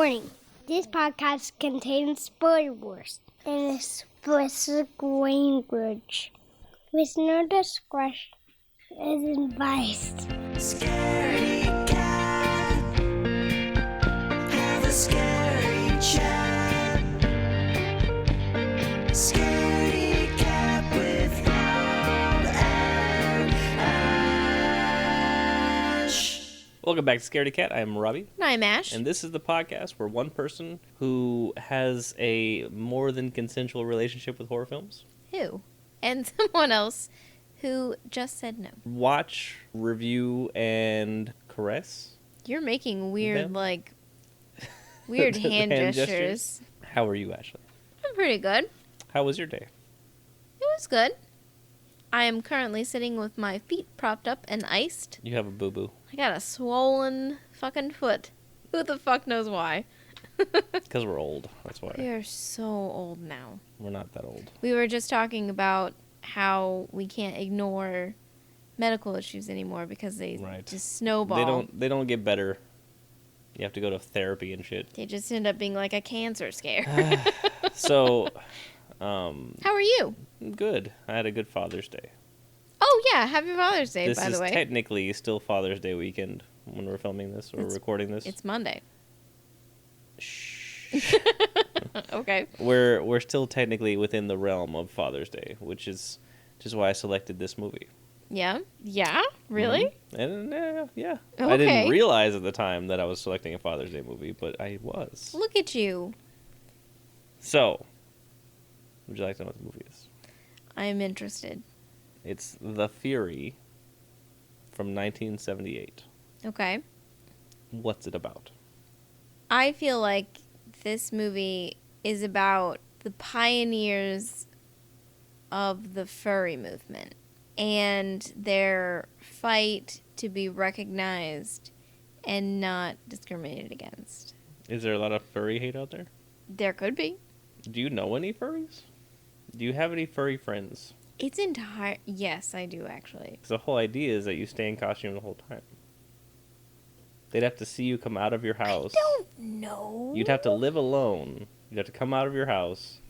Warning, this podcast contains spoilers and explicit language. Listener discretion is advised. Scary cat, have a scary chat. Scary cat with Rob and Ash. Welcome back to Scaredy Cat. I'm Robbie. And I'm Ash. And this is the podcast where one person who has a more than consensual relationship with horror films Who? And someone else who just said no. watch, review, and caress. You're making weird, Them? weird The hand hand gestures. How are you, Ashley? I'm pretty good. How was your day? It was good. I am currently sitting with my feet propped up and iced. You have a boo-boo. I got a swollen fucking foot. Who the fuck knows why? Because we're old. That's We why. are so old now. We're not that old. We were just talking about how we can't ignore medical issues anymore because they Right. just snowball. They don't get better. You have to go to therapy and shit. They just end up being like a cancer scare. So, How are you? good. I had a good Father's Day. Oh, yeah. Happy Father's Day, This by is the way. technically still Father's Day weekend when we're filming this or recording this. It's Monday. Shh. Okay. We're still technically within the realm of Father's Day, which is just why I selected this movie. Yeah? Yeah? Really? And yeah. I Okay. didn't realize at the time that I was selecting a Father's Day movie, but I was. Look at you. So, would you like to know what the movie is? I am interested. It's The Fury from 1978. Okay. What's it about? I feel like this movie is about the pioneers of the furry movement and their fight to be recognized and not discriminated against. Is there a lot of furry hate out there? There could be. Do you know any furries? Do you have any furry friends? It's entire. Yes, I do actually. 'Cause the whole idea is that you stay in costume the whole time. They'd have to see you come out of your house. I don't know. You'd have to live alone. You'd have to come out of your house,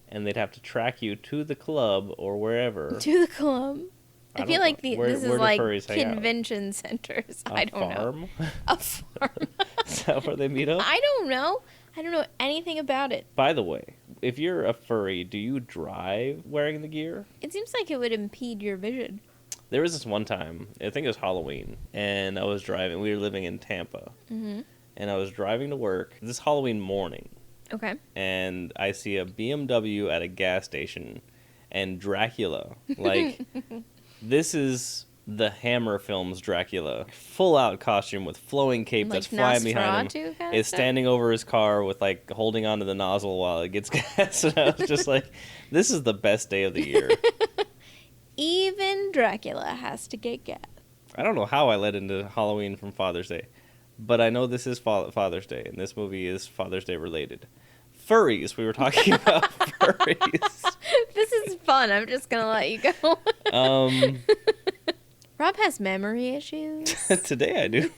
and they'd have to track you to the club or wherever. To the club. I don't feel like know. Where this is do like furries hang out? convention centers. A I don't know. farm? A farm. Is that where they meet up? I don't know. I don't know anything about it. By the way, if you're a furry, do you drive wearing the gear? It seems like it would impede your vision. There was this one time, I think it was Halloween, and I was driving. We were living in Tampa, Mm-hmm. and I was driving to work this Halloween morning, Okay. and I see a BMW at a gas station, and Dracula, like, this is the Hammer films Dracula, full out costume with flowing cape Like that's flying behind Nosferatu him, kinda is stuff? standing over his car with like holding onto the nozzle while it gets gas, and I was just like, this is the best day of the year. Even Dracula has to get gas. I don't know how I led into Halloween from Father's Day, but I know this is Father's Day, and this movie is Father's Day related. Furries, we were talking about furries. This is fun. I'm just going to let you go. Rob has memory issues. Today I do.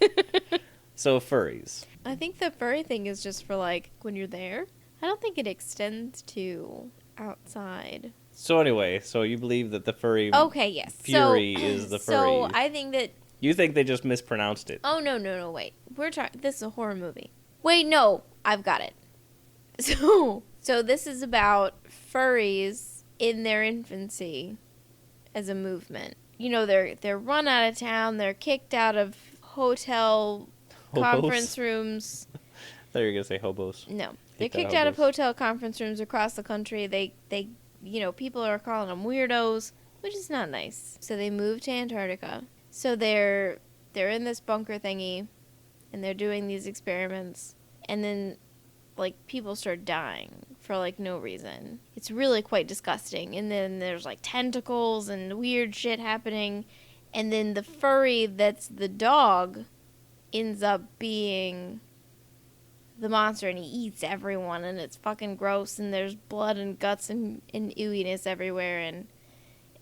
So furries. I think the furry thing is just for like when you're there. I don't think it extends to outside. So anyway, so you believe that the furry Okay, yes. Fury is the furry. So I think that. You think they just mispronounced it. Oh no! Wait, we're talking. This is a horror movie. Wait, no, I've got it. So this is about furries in their infancy, as a movement. You know, they're run out of town. They're kicked out of hotel Hobos? conference rooms. I thought you were gonna say hobos. No, they're Hate that kicked out of hobos. hotel conference rooms across the country. They people are calling them weirdos, which is not nice. So they move to Antarctica. So they're in this bunker thingy, and they're doing these experiments, and then like people start dying for like no reason. It's really quite disgusting. And then there's like tentacles and weird shit happening, and then the furry that's the dog ends up being the monster, and he eats everyone, and it's fucking gross, and there's blood and guts and ooiness everywhere, and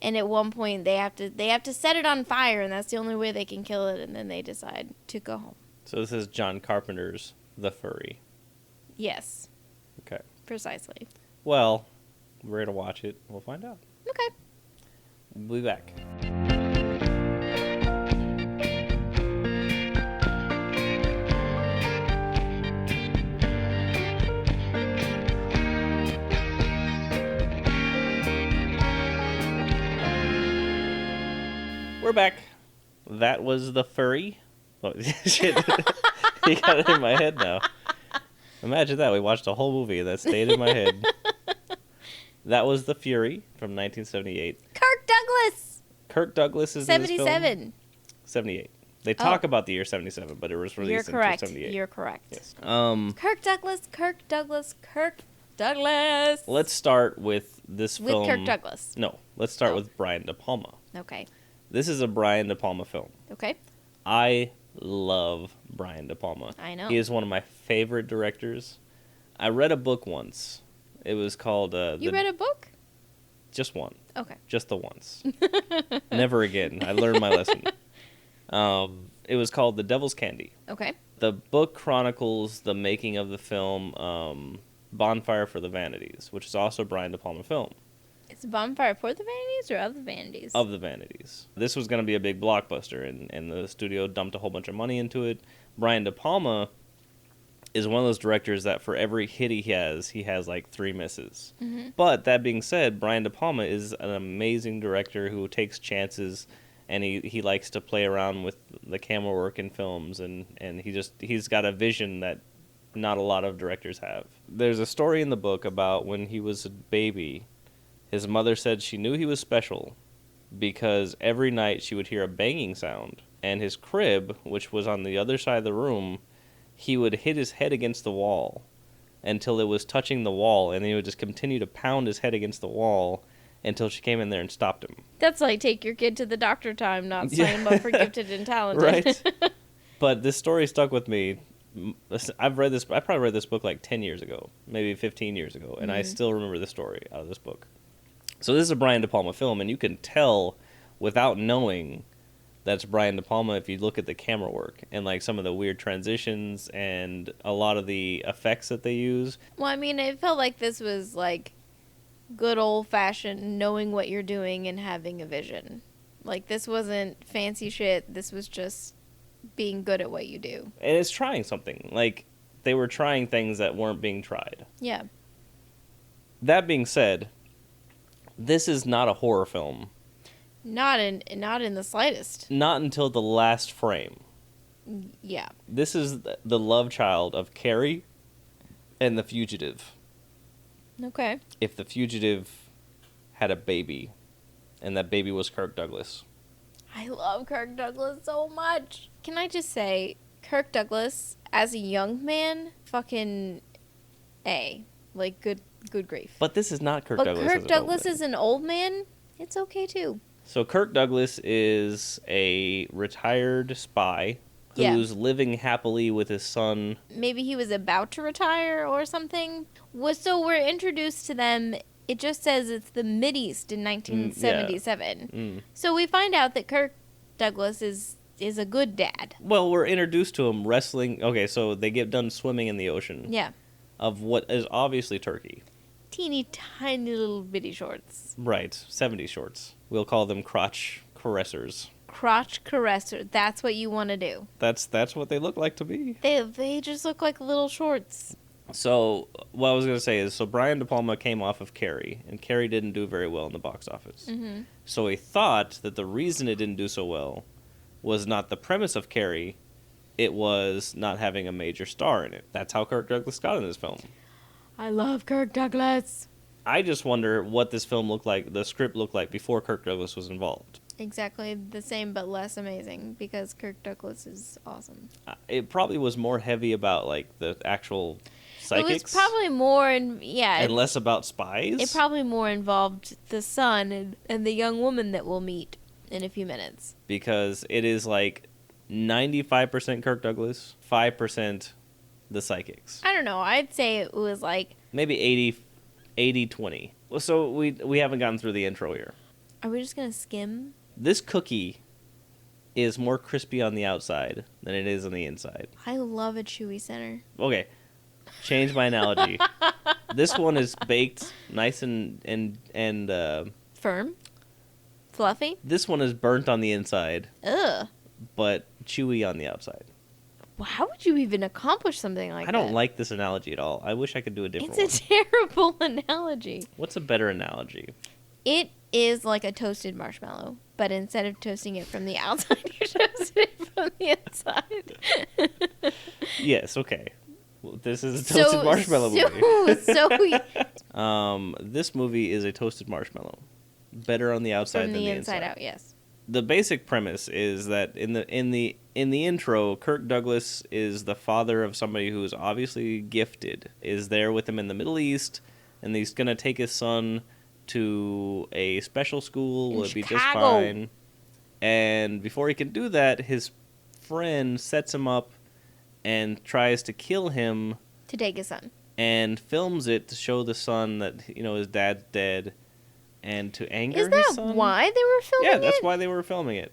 at one point they have to set it on fire, and that's the only way they can kill it, and then they decide to go home. So this is John Carpenter's The Furry. Yes, Okay. precisely. Well, we're going to watch it. We'll find out. Okay. We'll be back. We're back. That was The Furry. Oh, shit. You got it in my head now. Imagine that. We watched a whole movie that stayed in my head. That was The Fury from 1978. Kirk Douglas! Kirk Douglas is in this film. 77. 78. They talk about the year 77, but it was You're released in correct. 78. You're correct. Yes. Kirk Douglas, Kirk Douglas, Kirk Douglas. Let's start with this With film. Kirk Douglas. No, let's start Oh. with Brian De Palma. Okay. This is a Brian De Palma film. Okay. I love Brian De Palma. I know. He is one of my favorite directors. I read a book once. It was called... You read a book? Just one. Okay. Just the once. Never again. I learned my lesson. It was called The Devil's Candy. Okay. The book chronicles the making of the film Bonfire for the Vanities, which is also a Brian De Palma film. It's a bonfire for the vanities or of the vanities? Of the Vanities. This was going to be a big blockbuster, and the studio dumped a whole bunch of money into it. Brian De Palma is one of those directors that for every hit he has like 3 misses. Mm-hmm. But that being said, Brian De Palma is an amazing director who takes chances, and he likes to play around with the camera work in films, and he's got a vision that not a lot of directors have. There's a story in the book about when he was a baby. His mother said she knew he was special because every night she would hear a banging sound, and his crib, which was on the other side of the room, he would hit his head against the wall until it was touching the wall, and then he would just continue to pound his head against the wall until she came in there and stopped him. That's like take your kid to the doctor time, not sign him up for gifted and talented. Right? But this story stuck with me. I probably read this book like 10 years ago, maybe 15 years ago, and I still remember the story out of this book. So this is a Brian De Palma film, and you can tell without knowing that's Brian De Palma if you look at the camera work and like some of the weird transitions and a lot of the effects that they use. Well, I mean, it felt like this was like good old-fashioned knowing what you're doing and having a vision. Like, this wasn't fancy shit. This was just being good at what you do. And it's trying something. Like, they were trying things that weren't being tried. Yeah. That being said, this is not a horror film. Not in the slightest. Not until the last frame. Yeah. This is the love child of Carrie and The Fugitive. Okay. If The Fugitive had a baby, and that baby was Kirk Douglas. I love Kirk Douglas so much. Can I just say, Kirk Douglas, as a young man, fucking A. Like, good grief. But this is not Kirk But Douglas. Kirk Douglas is an old man. It's okay, too. So Kirk Douglas is a retired spy who's living happily with his son. Maybe he was about to retire or something. So we're introduced to them. It just says it's the Mideast in 1977. So we find out that Kirk Douglas is a good dad. Well, we're introduced to him wrestling. Okay, so they get done swimming in the ocean. Yeah. Of what is obviously Turkey. Teeny tiny little bitty shorts. Right, 70s shorts. We'll call them crotch caressers. Crotch caresser. That's what you want to do. That's what they look like to me. They just look like little shorts. So, what I was going to say is, so Brian De Palma came off of Carrie, and Carrie didn't do very well in the box office. Mm-hmm. So he thought that the reason it didn't do so well was not the premise of Carrie, it was not having a major star in it. That's how Kirk Douglas got in this film. I love Kirk Douglas. I just wonder what this film looked like, the script looked like before Kirk Douglas was involved. Exactly the same, but less amazing, because Kirk Douglas is awesome. It probably was more heavy about, like, the actual psychics. It was probably more, and less about spies. It probably more involved the son and the young woman that we'll meet in a few minutes. Because it is, like, 95% Kirk Douglas, 5% the psychics. I don't know. I'd say it was like... Maybe 80-20. Well, so we haven't gotten through the intro here. Are we just going to skim? This cookie is more crispy on the outside than it is on the inside. I love a chewy center. Okay, Change my analogy. This one is baked nice and Firm? Fluffy? this one is burnt on the inside, Ugh. but chewy on the outside. Well, how would you even accomplish something like I that? don't like this analogy at all. I wish I could do a different It's one. a terrible analogy. What's a better analogy? It is like a toasted marshmallow, but instead of toasting it from the outside, you toast it from the inside. Yes, okay. Well, this is a toasted marshmallow movie. This movie is a toasted marshmallow. Better on the outside From than the the inside inside. out, yes. The basic premise is that in the intro, Kirk Douglas is the father of somebody who is obviously gifted, is there with him in the Middle East, and he's gonna take his son to a special school. In Will it be just Chicago. fine? And before he can do that, his friend sets him up and tries to kill him To take his son. and films it to show the son that his dad's dead, and to anger Is his that son. why they were filming Yeah, that's it? why they were filming it.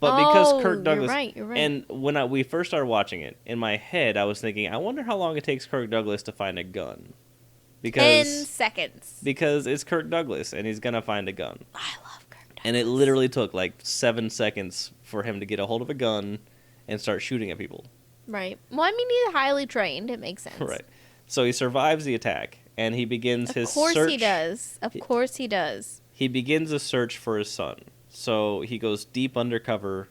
But because Kirk Douglas, You're right. and when we first started watching it, in my head I was thinking, I wonder how long it takes Kirk Douglas to find a gun, 10 because seconds. it's Kirk Douglas and he's gonna find a gun, I love Kirk Douglas. and it literally took like 7 seconds for him to get a hold of a gun and start shooting at people. Right. Well, I mean, he's highly trained. It makes sense. Right. So he survives the attack and he begins Of his course search. he does. Of course he does. He begins a search for his son. So he goes deep undercover,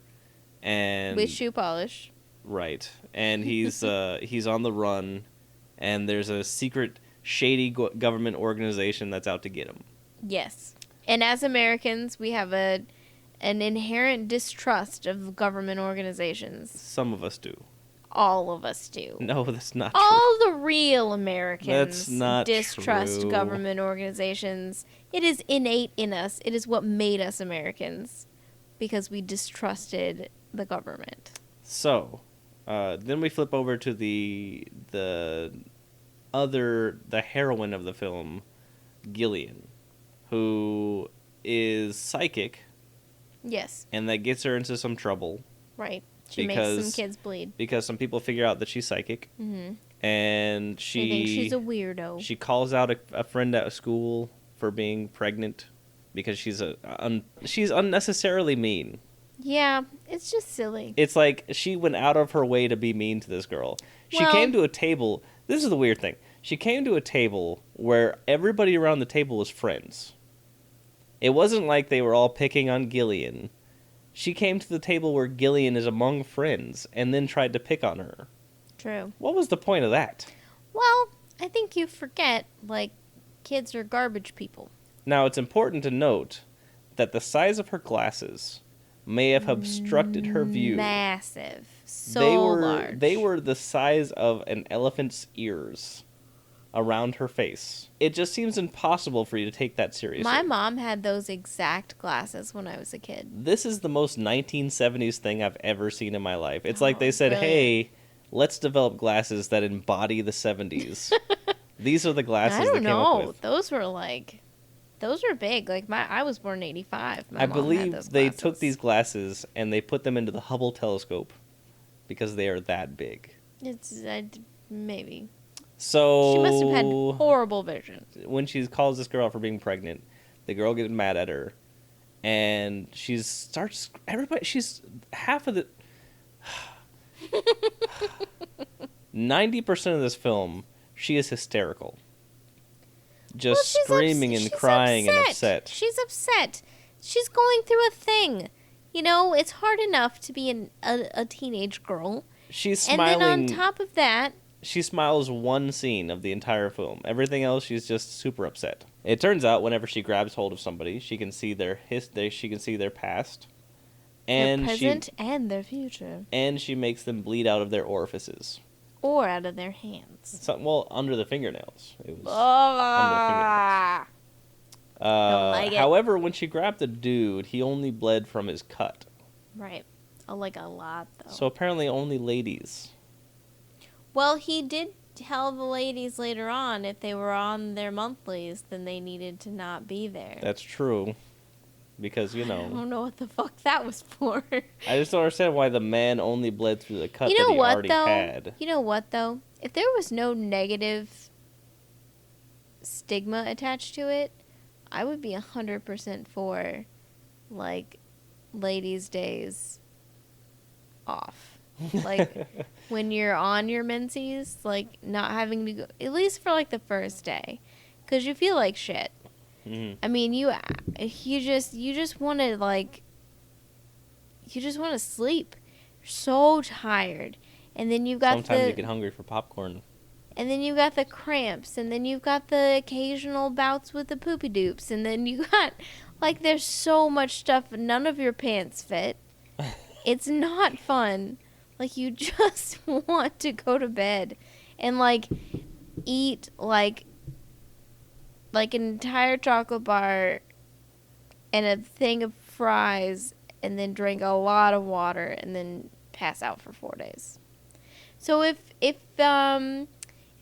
and With shoe polish. right, and he's on the run, and there's a secret shady government organization that's out to get him. Yes. And as Americans, we have an inherent distrust of government organizations. Some of us do. All of us do. No, that's not true. All the real Americans That's not distrust true. government organizations. It is innate in us. It is what made us Americans, because we distrusted the government. So, then we flip over to the heroine of the film, Gillian, who is psychic, Yes, and that gets her into some trouble right. She makes Because- some kids bleed. because some people figure out that she's psychic, Mm-hmm. and They think she's a weirdo. she calls out a friend at school for being pregnant because she's unnecessarily mean. Yeah, it's just silly. It's like she went out of her way to be mean to this girl. She Well- came to a table. This is the weird thing. She came to a table where everybody around the table was friends. It wasn't like they were all picking on Gillian. She came to the table where Gillian is among friends and then tried to pick on her. True. What was the point of that? Well, I think you forget, kids are garbage people. Now, it's important to note that the size of her glasses may have obstructed her view. Massive. So large. They were the size of an elephant's ears around her face. It just seems impossible for you to take that seriously. My mom had those exact glasses when I was a kid. This is the most 1970s thing I've ever seen in my life. It's like Oh, they said, brilliant. hey, let's develop glasses that embody the 70s. These are the glasses I that don't came up know. with. Those were big. I was born in 85. My I mom had believe those they glasses. took these glasses and they put them into the Hubble telescope because they are that big. Maybe. So She must have had horrible vision. when she calls this girl out for being pregnant, the girl gets mad at her, and she's half of the 90% of this film, she is hysterical, just Well, she's screaming and she's crying and upset. She's upset. She's going through a thing. It's hard enough to be a teenage girl. She's And smiling. then on top of that, She smiles one scene of the entire film. Everything else, she's just super upset. It turns out, whenever she grabs hold of somebody, she can see their she can see their past, and their present and their future. and she makes them bleed out of their orifices. Or out of their hands. Under the fingernails. It was Ah. Don't like it. However, when she grabbed the dude, he only bled from his cut. Right. A lot, though. So apparently, only ladies. Well, he did tell the ladies later on if they were on their monthlies, then they needed to not be there. That's true. because, I don't know what the fuck that was for. I just don't understand why the man only bled through the cut You that know he what, already though? had. You know what, though? If there was no negative stigma attached to it, I would be 100% for, like, ladies' days off. Like, when you're on your menses, like, not having to go, at least for, like, the first day. Because you feel like shit. Mhm. I mean, you just want to, like, you just want to sleep. You're so tired. And then you've got Sometimes you get hungry for popcorn. and then you got the cramps, and then you've got the occasional bouts with the poopy doops, and then you got, like, there's so much stuff, none of your pants fit. It's not fun. Like, you just want to go to bed and, like, eat, like an entire chocolate bar and a thing of fries, and then drink a lot of water, and then pass out for 4 days. So if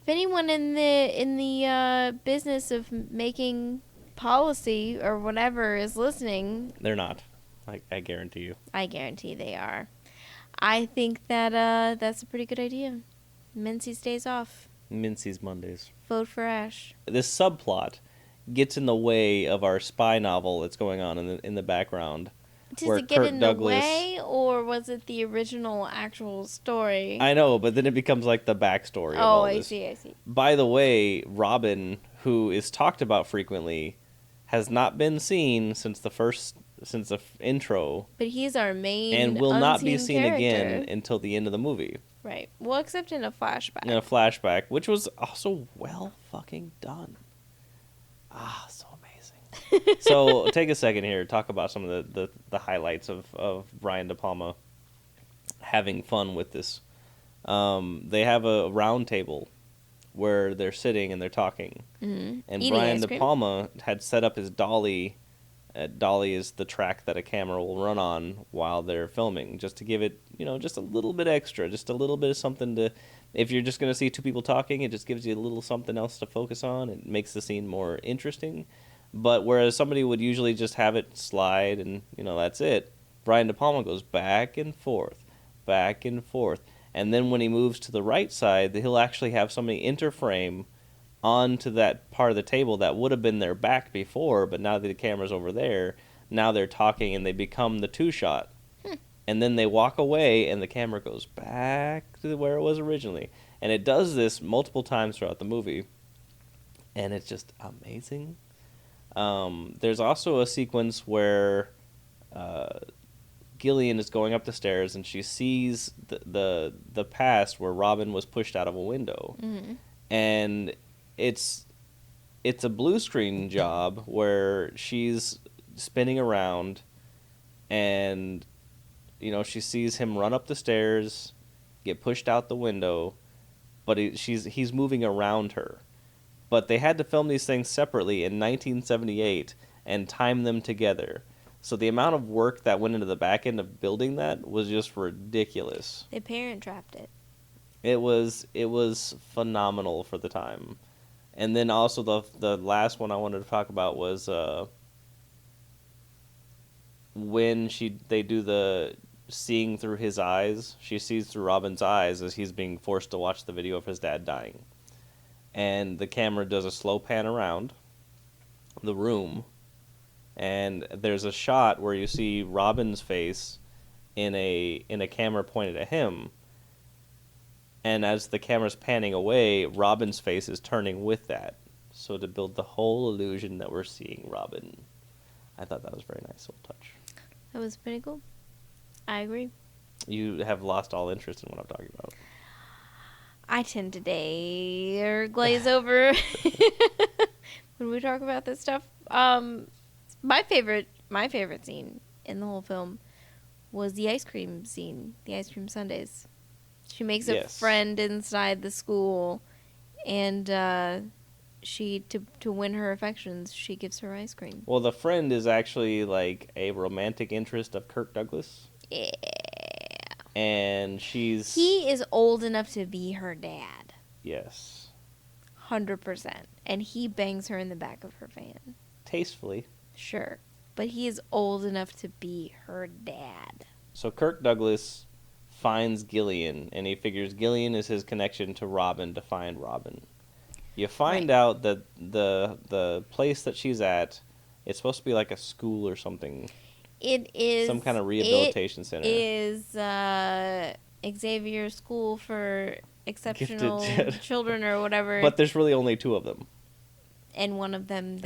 anyone in the business of making policy or whatever is listening, They're not. I guarantee you. I guarantee they are. I think that that's a pretty good idea. Menzies days off. Mincy's Mondays. Vote for Ash. This subplot gets in the way of our spy novel that's going on in the background. Does where it get Kirk in Douglas, the way, or was it the original actual story? I know, but then it becomes like the backstory of all I this. see. By the way, Robin, who is talked about frequently, has not been seen since the intro, But he's our main and will not be unseen seen again character. until the end of the movie. Right. Well, except in a flashback. In a flashback, which was also well fucking done. So amazing. So take a second here, talk about some of the highlights of Brian De Palma having fun with this. They have a round table where they're sitting and they're talking. Mm-hmm. And Eating Brian ice De cream. Palma had set up his dolly. Dolly is the track that a camera will run on while they're filming, just to give it, just a little bit extra, just a little bit of something to. If you're just going to see two people talking, it just gives you a little something else to focus on. It makes the scene more interesting. But whereas somebody would usually just have it slide and, that's it, Brian De Palma goes back and forth. And then when he moves to the right side, he'll actually have somebody interframe onto that part of the table that would have been their back before, but now that the camera's over there, now they're talking and they become the two-shot. And then they walk away and the camera goes back to where it was originally. And it does this multiple times throughout the movie. And it's just amazing. There's also a sequence where Gillian is going up the stairs and she sees the past where Robin was pushed out of a window. Mm-hmm. And it's a blue screen job where she's spinning around and she sees him run up the stairs, get pushed out the window, but he's moving around her. But they had to film these things separately in 1978 and time them together. So the amount of work that went into the back end of building that was just ridiculous. They parent trapped it. It was phenomenal for the time. And then also the last one I wanted to talk about was when they do the seeing through his eyes. She sees through Robin's eyes as he's being forced to watch the video of his dad dying. And the camera does a slow pan around the room. And there's a shot where you see Robin's face in a camera pointed at him. And as the camera's panning away, Robin's face is turning with that. So to build the whole illusion that we're seeing Robin. I thought that was a very nice little touch. That was pretty cool. I agree. You have lost all interest in what I'm talking about. I tend to dare glaze over when we talk about this stuff. My favorite scene in the whole film was the ice cream scene, the ice cream sundaes. She makes a friend inside the school, and she to win her affections, she gives her ice cream. Well, the friend is actually like a romantic interest of Kirk Douglas. Yeah. And he is old enough to be her dad. Yes. 100%. And he bangs her in the back of her van. Tastefully. Sure. but he is old enough to be her dad. So Kirk Douglas finds Gillian, and he figures Gillian is his connection to Robin to find Robin. You find out that the place that she's at, it's supposed to be like a school or something. It is Some kind of rehabilitation center. It is Xavier's School for Exceptional Gifted. Children or whatever. But there's really only 2 of them. And one of them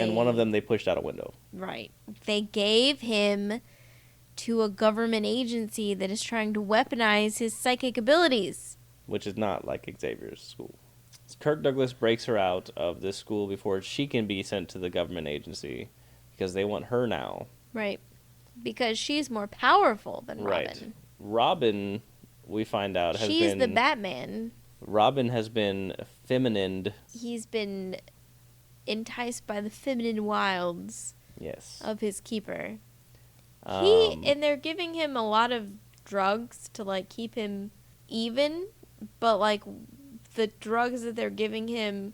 they pushed out a window. Right. They gave him to a government agency that is trying to weaponize his psychic abilities. Which is not like Xavier's school. Kirk Douglas breaks her out of this school before she can be sent to the government agency because they want her now. Right. Because she's more powerful than Robin. Right. Robin, we find out, She's the Batman. Robin has been feminined. He's been enticed by the feminine wilds of his keeper. And they're giving him a lot of drugs to like keep him even, but like the drugs that they're giving him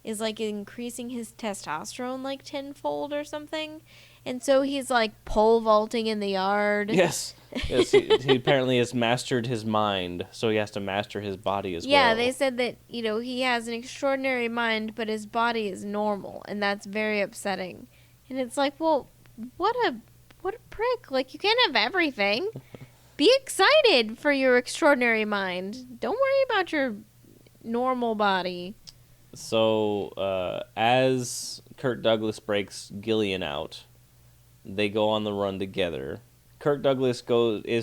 is like increasing his testosterone like tenfold or something. And so he's like pole vaulting in the yard. Yes. He apparently has mastered his mind, so he has to master his body as well. Yeah, they said that, he has an extraordinary mind, but his body is normal, and that's very upsetting. And it's like, well, what a prick. Like, you can't have everything. Be excited for your extraordinary mind. Don't worry about your normal body. So, as Kirk Douglas breaks Gillian out, they go on the run together. Kirk Douglas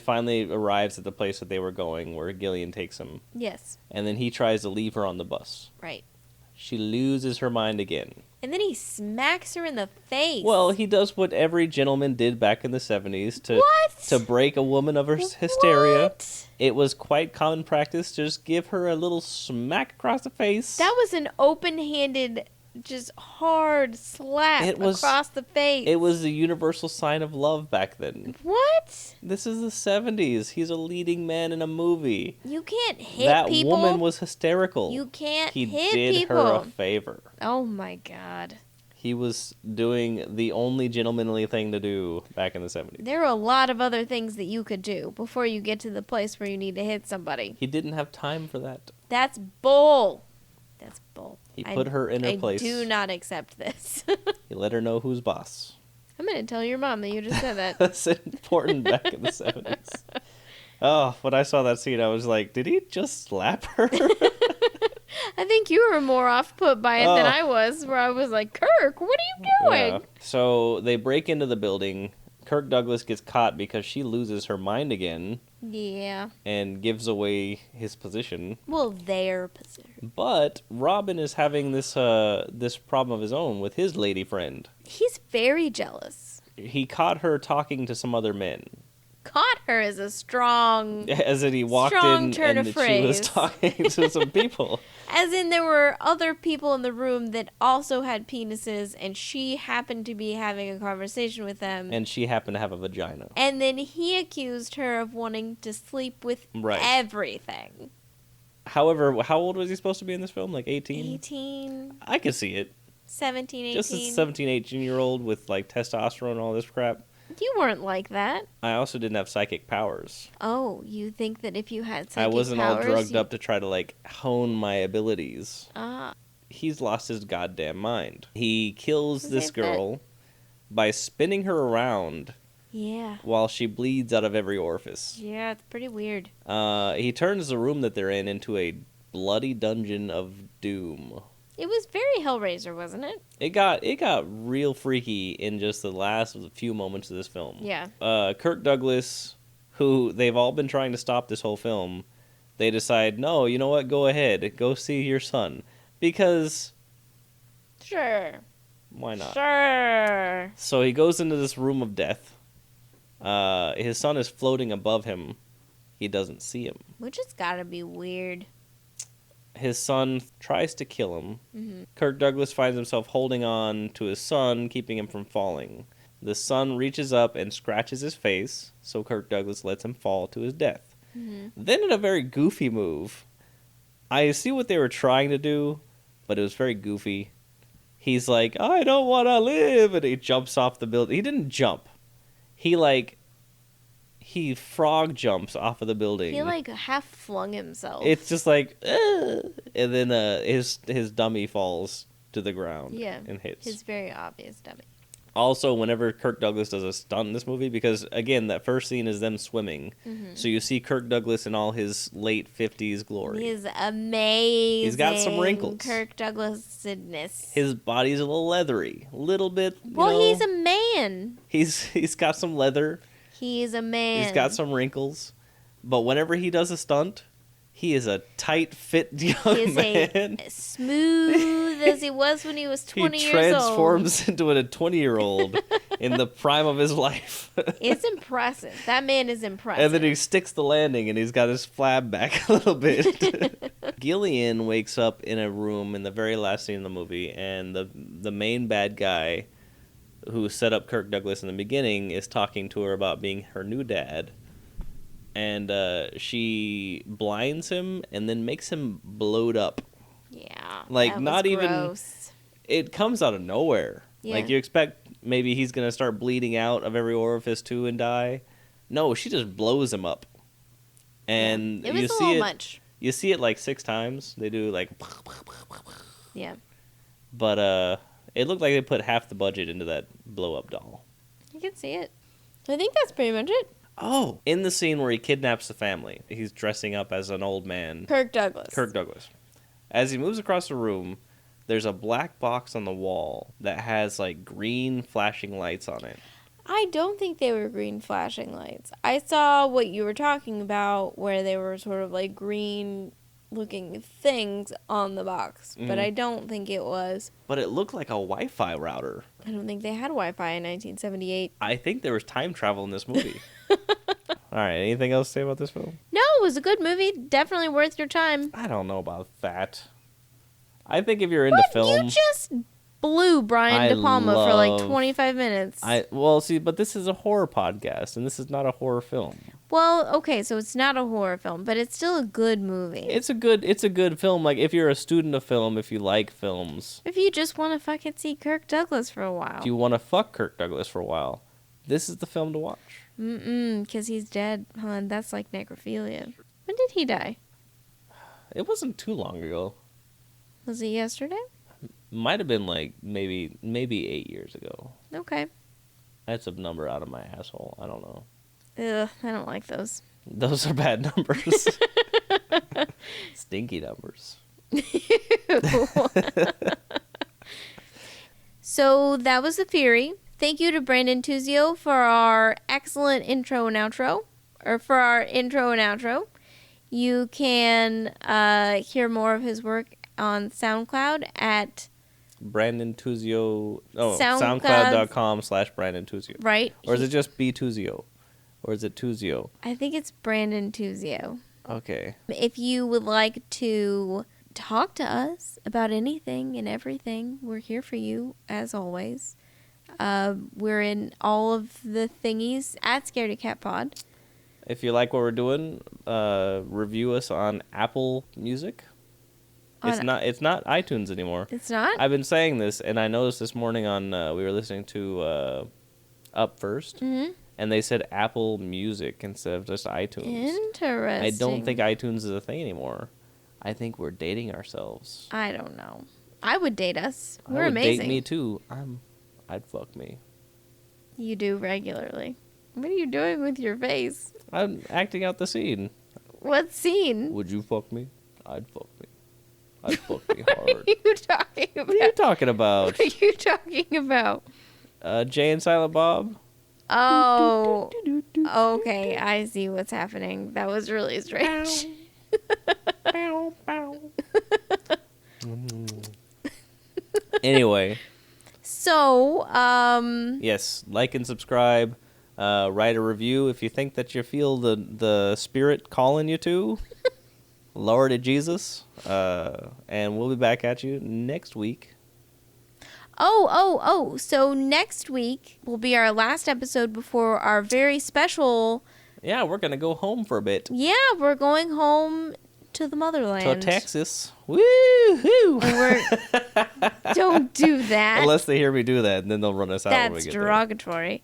finally arrives at the place that they were going, where Gillian takes him. Yes. And then he tries to leave her on the bus. Right. She loses her mind again. And then he smacks her in the face. Well, he does what every gentleman did back in the 70s to break a woman of her hysteria. What? It was quite common practice to just give her a little smack across the face. That was an open-handed, just hard slap across the face. It was the universal sign of love back then. What? This is the 70s. He's a leading man in a movie. You can't hit people. That woman was hysterical. You can't hit people. He did her a favor. Oh my God. He was doing the only gentlemanly thing to do back in the 70s. There are a lot of other things that you could do before you get to the place where you need to hit somebody. He didn't have time for that. That's bull. That's bull. He put her in her place. I do not accept this. He let her know who's boss. I'm going to tell your mom that you just said that. That's important back in the 70s. Oh, when I saw that scene, I was like, did he just slap her? I think you were more off put by it than I was, where I was like, Kirk, what are you doing? Yeah. So they break into the building. Kirk Douglas gets caught because she loses her mind again. Yeah. And gives away his position. Well, their position. But Robin is having this problem of his own with his lady friend. He's very jealous. He caught her talking to some other men. Caught her as a strong... As in he walked in and she was talking to some people. As in there were other people in the room that also had penises, and she happened to be having a conversation with them. And she happened to have a vagina. And then he accused her of wanting to sleep with everything. However, how old was he supposed to be in this film? Like 18? 18. I could see it. 17, 18. Just a 17, 18-year-old with like testosterone and all this crap. You weren't like that. I also didn't have psychic powers. Oh, you think that if you had psychic powers... I wasn't all drugged up to try to, like, hone my abilities. Ah. He's lost his goddamn mind. He kills this girl by spinning her around while she bleeds out of every orifice. Yeah, it's pretty weird. He turns the room that they're in into a bloody dungeon of doom. It was very Hellraiser, wasn't it? It got real freaky in just the last few moments of this film. Yeah. Kirk Douglas, who they've all been trying to stop this whole film, they decide, no, you know what? Go ahead. Go see your son. Because... Sure. Why not? Sure. So he goes into this room of death. His son is floating above him. He doesn't see him. Which has gotta be weird. His son tries to kill him. Mm-hmm. Kirk Douglas finds himself holding on to his son, keeping him from falling. The son reaches up and scratches his face, so Kirk Douglas lets him fall to his death. Mm-hmm. Then in a very goofy move, I see what they were trying to do, but it was very goofy. He's like, I don't want to live, and he jumps off the building. He didn't jump. he frog jumps off of the building. He like half flung himself. It's just like, and then his dummy falls to the ground. Yeah, and hits. his very obvious dummy. Also, whenever Kirk Douglas does a stunt in this movie, because again, that first scene is them swimming, so you see Kirk Douglas in all his late 50s glory. He's amazing. He's got some wrinkles. Kirk Douglas-ness. His body's a little leathery, a little bit. He's a man. He's got some leather. He's a man. He's got some wrinkles, but whenever he does a stunt, he is a tight, fit young man. Smooth as he was when he was 20 he years old. transforms into a 20-year-old in the prime of his life. It's impressive. That man is impressive. And then he sticks the landing, and he's got his flab back a little bit. Gillian wakes up in a room in the very last scene of the movie, and the main bad guy who set up Kirk Douglas in the beginning is talking to her about being her new dad. And she blinds him and then makes him blowed up. Yeah. Like, that was not even... gross. It comes out of nowhere. Yeah. Like, you expect maybe he's going to start bleeding out of every orifice too and die. No, she just blows him up. And It was you a see little it, much. You see it like 6 times. They do like... Yeah. But it looked like they put half the budget into that blow-up doll. You can see it. I think that's pretty much it. Oh, in the scene where he kidnaps the family, he's dressing up as an old man. Kirk Douglas. As he moves across the room, there's a black box on the wall that has like green flashing lights on it. I don't think they were green flashing lights. I saw what you were talking about where they were sort of like green looking things on the box, but I don't think it was. But it looked like a Wi-Fi router. I don't think they had Wi-Fi in 1978. I think there was time travel in this movie. All right, anything else to say about this film? No, it was a good movie. Definitely worth your time. I don't know about that. I think if you're into film... You just blew Brian De Palma for like 25 minutes. But this is a horror podcast, and this is not a horror film. Well, okay, so it's not a horror film, but it's still a good movie. It's a good film. Like, if you're a student of film, if you like films. If you just want to fucking see Kirk Douglas for a while. If you want to fuck Kirk Douglas for a while, this is the film to watch. Because he's dead, hon. That's like necrophilia. When did he die? It wasn't too long ago. Was it yesterday? Might have been like maybe 8 years ago. Okay. That's a number out of my asshole. I don't know. Ugh, I don't like those. Those are bad numbers. Stinky numbers. So that was The Fury. Thank you to Brandon Tuzio for our excellent intro and outro. Or for our intro and outro. You can hear more of his work on SoundCloud at Brandon Tuzio. Oh, SoundCloud. SoundCloud.com/Brandon Tuzio. Right. Or is it just B Tuzio? Or is it Tuzio? I think it's Brandon Tuzio. Okay. If you would like to talk to us about anything and everything, we're here for you, as always. We're in all of the thingies at Scaredy Cat Pod. If you like what we're doing, review us on Apple Music. It's not iTunes anymore. It's not? I've been saying this, and I noticed this morning on we were listening to Up First, and they said Apple Music instead of just iTunes. Interesting. I don't think iTunes is a thing anymore. I think we're dating ourselves. I don't know. I would date us. We're I would amazing. date me too. I'd fuck me. You do regularly. What are you doing with your face? I'm acting out the scene. What scene? Would you fuck me? I'd fuck me. I'd fuck me hard. What are you talking about? What are you talking about? What are you talking about? Jay and Silent Bob? Oh. Okay, I see what's happening. That was really strange. Anyway. So, Yes, like and subscribe. Write a review if you think that you feel the spirit calling you to. Lord of Jesus. And we'll be back at you next week. Oh. So next week will be our last episode before our very special... Yeah, we're going to go home for a bit. Yeah, we're going home to the motherland. To Texas. Woo-hoo! And don't do that. Unless they hear me do that, and then they'll run us out when we That's get derogatory.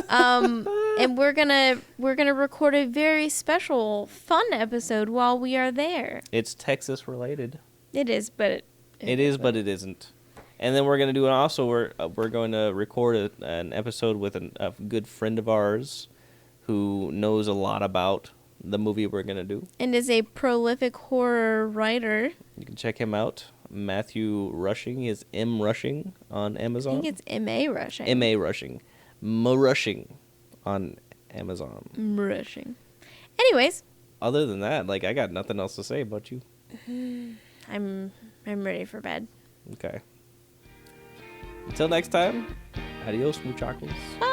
And we're gonna record a very special, fun episode while we are there. there. It's Texas related. It is, but It is, but it isn't. And then we're gonna do we're going to record an episode with a good friend of ours who knows a lot about the movie we're gonna do. and is a prolific horror writer. You can check him out. Matthew Rushing is M Rushing on I Amazon. think it's M.A. Rushing. M.A. Rushing. Rushing on Amazon. Rushing. Anyways, Other than that, like, I got nothing else to say about you. I'm ready for bed. Okay. Until next time, adios, muchachos. Bye.